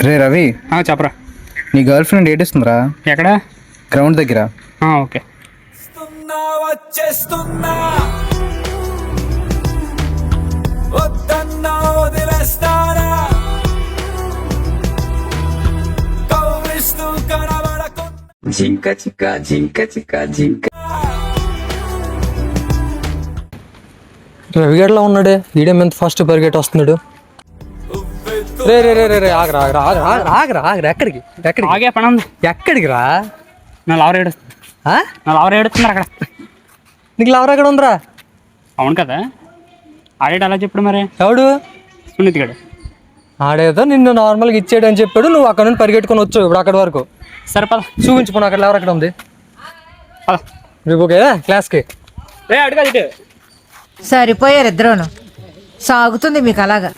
రే రవి, చెప్పరా. నీ girl friend ఏడిస్తుందిరా. ఎక్కడ? గ్రౌండ్ దగ్గర. ఓకే. జింక చిక్క జింక చిక్క జింక. రవిగడలో ఉన్నాడే, వీడియో ఎంత ఫస్ట్ పరిగెట్ వస్తున్నాడు. రే రే రే రే ఆగరా ఆగరా ఆగరా ఆగరా ఆగరా ఎక్కడికి ఎక్కడికి ఆగే పని ఉంది. ఎక్కడికి రా? నా లవర్ ఏడుస్తుంది. నా లవర్ ఏడుస్తున్నారు అక్కడ. నీకు లవర్ ఎక్కడ ఉందిరా? అవును కదా, ఆడేటి అలా చెప్పడు మరి. ఎవడు? సునీత్ గడు. ఆడేదో నిన్ను నార్మల్గా ఇచ్చేయడం అని చెప్పాడు, నువ్వు అక్కడ నుండి పరిగెట్టుకొని వచ్చావు ఇప్పుడు అక్కడి వరకు. సరే పద చూపించుకున్నా అక్కడ లవర్ ఎక్కడ ఉంది. పద రేపు ఓకే క్లాస్కి. రే అడుగు. సరిపోయారు ఇద్దరును, సాగుతుంది మీకు అలాగా.